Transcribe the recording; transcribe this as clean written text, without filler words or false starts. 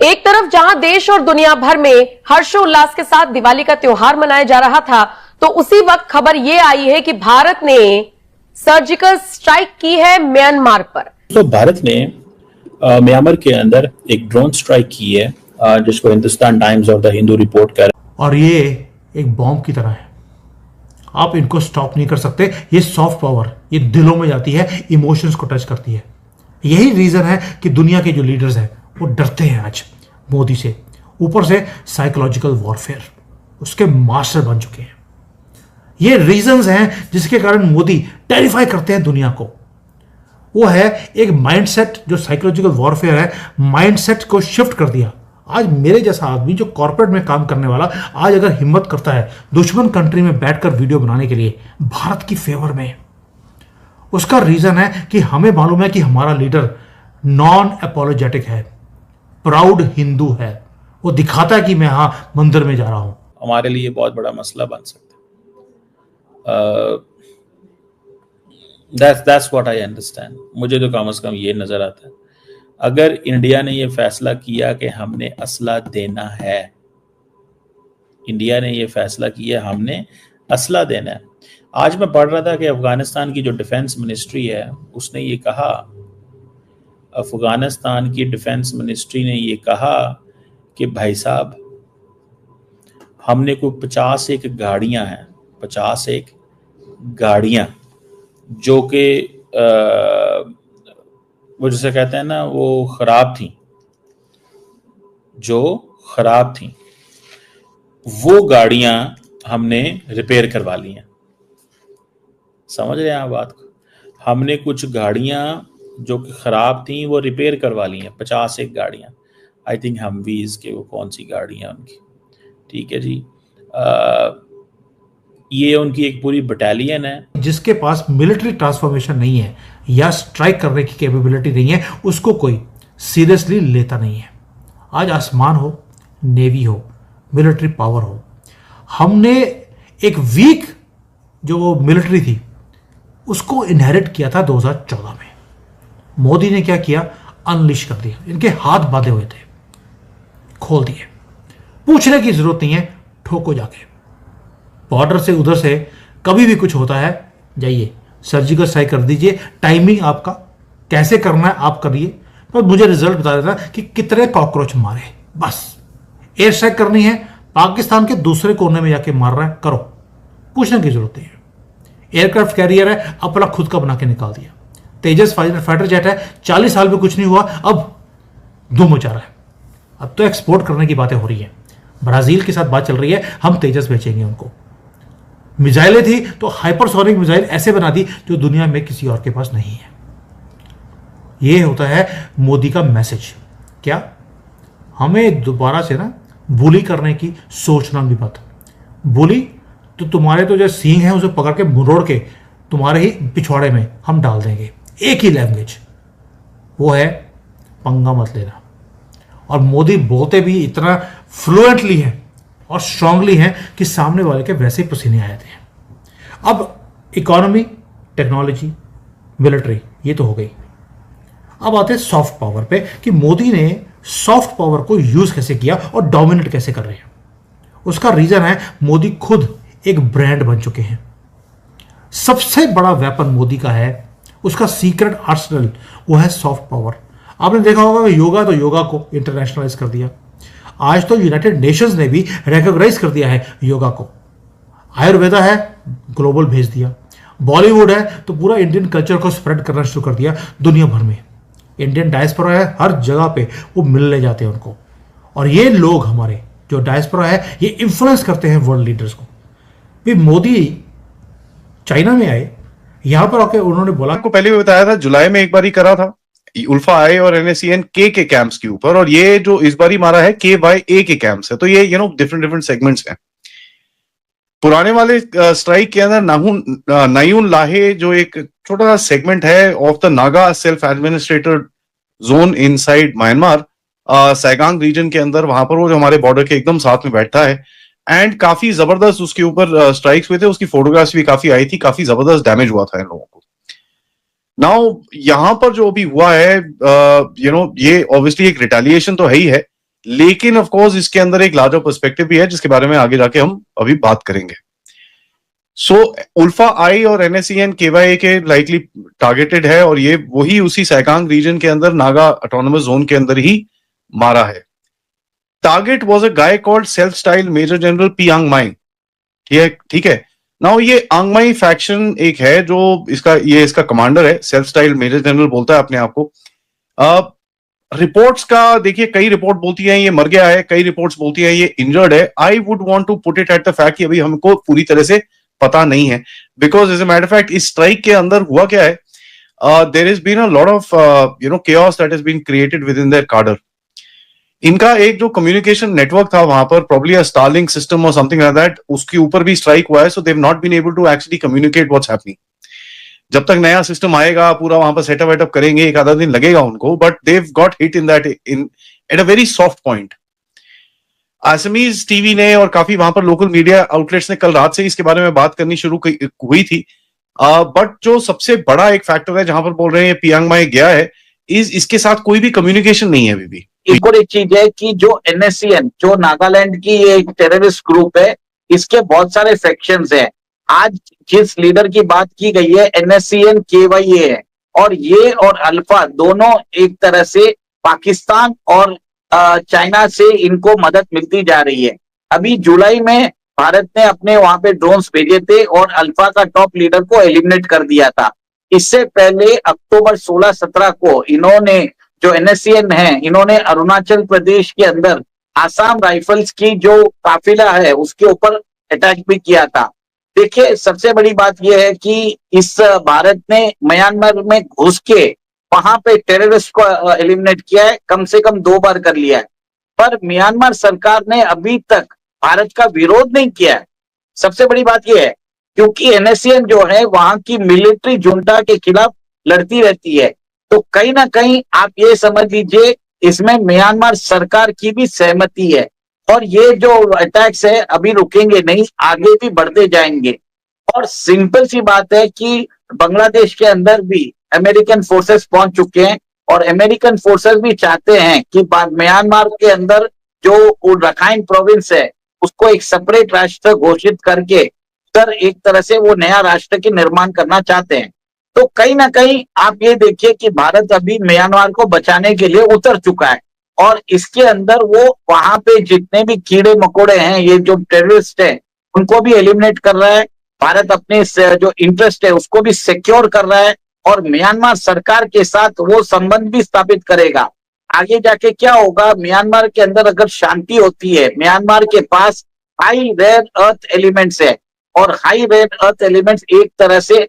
एक तरफ जहां देश और दुनिया भर में हर्षोल्लास के साथ दिवाली का त्योहार मनाया जा रहा था, तो उसी वक्त खबर यह आई है कि भारत ने सर्जिकल स्ट्राइक की है म्यांमार पर। तो भारत ने म्यांमार के अंदर एक ड्रोन स्ट्राइक की है, जिसको हिंदुस्तान टाइम्स और द हिंदू रिपोर्ट कर। और ये एक बॉम्ब की तरह है, आप इनको स्टॉप नहीं कर सकते। ये सॉफ्ट पावर, ये दिलों में जाती है, इमोशंस को टच करती है। यही रीजन है कि दुनिया के जो लीडर्स हैं वो डरते हैं आज मोदी से। ऊपर से साइकोलॉजिकल वॉरफेयर, उसके मास्टर बन चुके हैं। ये रीजंस हैं जिसके कारण मोदी टेरिफाई करते हैं दुनिया को। वो है एक माइंडसेट, जो साइकोलॉजिकल वॉरफेयर है, माइंडसेट को शिफ्ट कर दिया। आज मेरे जैसा आदमी जो कॉर्पोरेट में काम करने वाला, आज अगर हिम्मत करता है दुश्मन कंट्री में बैठकर वीडियो बनाने के लिए भारत की फेवर में, उसका रीजन है कि हमें मालूम है कि हमारा लीडर नॉन अपोलोजेटिक है, प्राउड हिंदू है। वो दिखाता है कि मैं हाँ मंदिर में जा रहा हूं। हमारे लिए बहुत बड़ा मसला बन सकता है। That's what I understand। मुझे तो कम से कम ये नजर आता है, अगर इंडिया ने ये फैसला किया कि हमने असला देना है, इंडिया ने ये फैसला किया हमने असला देना है। आज मैं पढ़ रहा था कि अफगानिस्तान की जो डिफेंस मिनिस्ट्री है उसने ये कहा, अफगानिस्तान की डिफेंस मिनिस्ट्री ने ये कहा कि भाई साहब हमने कोई 51 गाड़ियां हैं, 51 गाड़ियां जो कि वो जैसे कहते हैं ना, वो खराब थी, जो खराब थी, वो गाड़ियां हमने रिपेयर करवा ली हैं। समझ रहे हैं आप बात को? हमने कुछ गाड़ियां जो कि खराब थी वो रिपेयर करवा ली हैं, 51 गाड़ियां। आई थिंक हमवीज के, वो कौन सी गाड़ियां उनकी, ठीक है जी। ये उनकी एक पूरी बटालियन है। जिसके पास मिलिट्री ट्रांसफॉर्मेशन नहीं है या स्ट्राइक करने की कैपेबिलिटी नहीं है, उसको कोई सीरियसली लेता नहीं है। आज आसमान हो, नेवी हो, मिलिट्री पावर हो, हमने एक वीक जो मिलिट्री थी उसको इनहेरिट किया था 2014 में। मोदी ने क्या किया, अनलिश कर दिया। इनके हाथ बांधे हुए थे, खोल दिए। पूछने की जरूरत नहीं है, ठोको जाके। बॉर्डर से उधर से कभी भी कुछ होता है, जाइए सर्जिकल स्ट्राइक कर दीजिए। टाइमिंग आपका कैसे करना है आप करिए, पर मुझे रिजल्ट बता देना कि कितने कॉकरोच मारे। बस एयर स्ट्राइक करनी है, पाकिस्तान के दूसरे कोने में जाके मार रहा है, करो, पूछने की जरूरत नहीं है। एयरक्राफ्ट कैरियर है, अपना खुद का बना के निकाल दिया। तेजस फाइटर जेट है, 40 साल में कुछ नहीं हुआ, अब धूम मचा रहा है। अब तो एक्सपोर्ट करने की बातें हो रही है, ब्राजील के साथ बात चल रही है, हम तेजस बेचेंगे उनको। मिसाइलें थी तो हाइपरसोनिक मिसाइल ऐसे बना दी जो दुनिया में किसी और के पास नहीं है। यह होता है मोदी का मैसेज। क्या हमें दोबारा से ना बुली करने की सोचना भी मत। बुली तो तुम्हारे तो जो सींग है उसे पकड़ के मुड़ोड़ के तुम्हारे ही पिछवाड़े में हम डाल देंगे। एक ही लैंग्वेज, वो है पंगा मत लेना। और मोदी बोलते भी इतना फ्लुएंटली है और स्ट्रांगली है कि सामने वाले के वैसे ही पसीने आए थे। अब इकोनॉमी, टेक्नोलॉजी, मिलिट्री, ये तो हो गई। अब आते हैं सॉफ्ट पावर पे कि मोदी ने सॉफ्ट पावर को यूज कैसे किया और डोमिनेट कैसे कर रहे हैं। उसका रीजन है मोदी खुद एक ब्रांड बन चुके हैं। सबसे बड़ा वेपन मोदी का है, उसका सीक्रेट आर्सेनल, वो है सॉफ्ट पावर। आपने देखा होगा योगा, तो योगा को इंटरनेशनलाइज कर दिया। आज तो यूनाइटेड नेशंस ने भी रिकॉग्नाइज कर दिया है योगा को। आयुर्वेदा है, ग्लोबल भेज दिया। बॉलीवुड है तो पूरा इंडियन कल्चर को स्प्रेड करना शुरू कर दिया दुनिया भर में। इंडियन डायस्पोरा है, हर जगह पे वो मिलने जाते हैं उनको। और ये लोग हमारे जो डायस्पोरा है, ये इन्फ्लुएंस करते हैं वर्ल्ड लीडर्स को। भी मोदी चाइना में आए, यहां पर आके उन्होंने बोला, आपको पहले भी बताया था, जुलाई में एक बार ही करा था उल्फा आई और NSCN के कैंप्स के ऊपर, और ये जो इस बार ही मारा है KYA के कैंप्स है। तो ये डिफरेंट सेगमेंट्स हैं। पुराने वाले स्ट्राइक के अंदर नायून लाहे जो एक छोटा सा सेगमेंट है of the Naga self administered zone inside Myanmar, Sagaing region के अंदर, वहां पर वो जो हमारे बॉर्डर के एकदम साथ में बैठता है, एंड काफी जबरदस्त उसके ऊपर स्ट्राइक्स हुए थे। उसकी फोटोग्राफ्स भी काफी आई थी, काफी जबरदस्त डैमेज हुआ था इन लोगों को। नाउ यहां पर जो भी हुआ है, ये ऑब्वियसली एक रिटेलिएशन तो है ही है, लेकिन ऑफ कोर्स इसके अंदर एक लार्जर पर्सपेक्टिव भी है जिसके बारे में आगे जाके हम अभी बात करेंगे। सो उल्फा आई और एनएसईएन केवाईए के लाइकली टारगेटेड है और ये वही उसी सैकांग रीजन के अंदर नागा ऑटोनोमस जोन के अंदर ही मारा है। Target was a guy called self style major general P Angmai. ठीक है। नाउ ये आंगमाई फैक्शन एक है जो इसका कमांडर है, सेल्फ स्टाइल मेजर जनरल बोलता है अपने आप को। रिपोर्ट्स का देखिए, कई रिपोर्ट बोलती है ये मर गया है, कई रिपोर्ट्स बोलती है ये इंजर्ड है। I would want to put it at the fact कि अभी हमको पूरी तरह से पता नहीं है, because as a matter fact इस स्ट्राइक के अंदर हुआ क्या है, there is been a lot of chaos that has been created within their cadre. इनका एक जो कम्युनिकेशन नेटवर्क था वहां पर, प्रॉब्ली अ स्टारलिंक सिस्टम और समथिंग लाइक दैट, उसके ऊपर भी स्ट्राइक हुआ है। So they have not been able to actually communicate what's happening. जब तक नया सिस्टम आएगा पूरा वहां पर सेटअप वेटअप करेंगे, एक आधा दिन लगेगा उनको, but they have got hit in that at a very soft point. Assamese TV ने और काफी वहां पर लोकल मीडिया आउटलेट्स ने कल रात से इसके बारे में बात करनी शुरू हुई थी। बट जो सबसे बड़ा एक फैक्टर है जहां पर बोल रहे हैं पियांगमाई गया है, इसके साथ कोई भी कम्युनिकेशन नहीं है अभी भी। एक और एक चीज है कि जो एनएससीएन, जो नागालैंड की एक टेररिस्ट ग्रुप है, इसके बहुत सारे सेक्शंस हैं। आज जिस लीडर की बात की गई है एनएससीएन केवाईए है, और ये और अल्फा दोनों एक तरह से पाकिस्तान और चाइना से इनको मदद मिलती जा रही है। अभी जुलाई में भारत ने अपने वहां पे ड्रोन्स भेजे थे और अल्फा का टॉप लीडर को एलिमिनेट कर दिया था। इससे पहले अक्टूबर 16-17 को इन्होंने, जो एनएससीएन है, इन्होंने अरुणाचल प्रदेश के अंदर आसाम राइफल्स की जो काफिला है उसके ऊपर अटैक भी किया था। देखिए, सबसे बड़ी बात यह है कि इस भारत ने म्यांमार में घुस के वहां पे टेररिस्ट को एलिमिनेट किया है, कम से कम 2 बार कर लिया है, पर म्यांमार सरकार ने अभी तक भारत का विरोध नहीं किया है। सबसे बड़ी बात यह है क्योंकि एनएससीएन जो है वहां की मिलिट्री जुंटा के खिलाफ लड़ती रहती है, तो कहीं ना कहीं आप ये समझ लीजिए इसमें म्यांमार सरकार की भी सहमति है, और ये जो अटैक्स है अभी रुकेंगे नहीं, आगे भी बढ़ते जाएंगे। और सिंपल सी बात है कि बांग्लादेश के अंदर भी अमेरिकन फोर्सेस पहुंच चुके हैं, और अमेरिकन फोर्सेस भी चाहते हैं कि म्यांमार के अंदर जो रखाइन प्रोविंस है उसको एक सेपरेट राष्ट्र घोषित करके उधर एक तरह से वो नया राष्ट्र के निर्माण करना चाहते हैं। तो कहीं ना कहीं आप ये देखिए कि भारत अभी म्यांमार को बचाने के लिए उतर चुका है, और इसके अंदर वो वहां पे जितने भी कीड़े मकोड़े हैं, ये जो टेररिस्ट है, उनको भी एलिमिनेट कर रहा है। भारत अपने जो इंटरेस्ट है उसको भी सिक्योर कर रहा है, और म्यांमार सरकार के साथ वो संबंध भी स्थापित करेगा। आगे जाके क्या होगा, म्यांमार के अंदर अगर शांति होती है, म्यांमार के पास हाई रेयर अर्थ एलिमेंट्स है, और हाई रेयर अर्थ एलिमेंट्स एक तरह से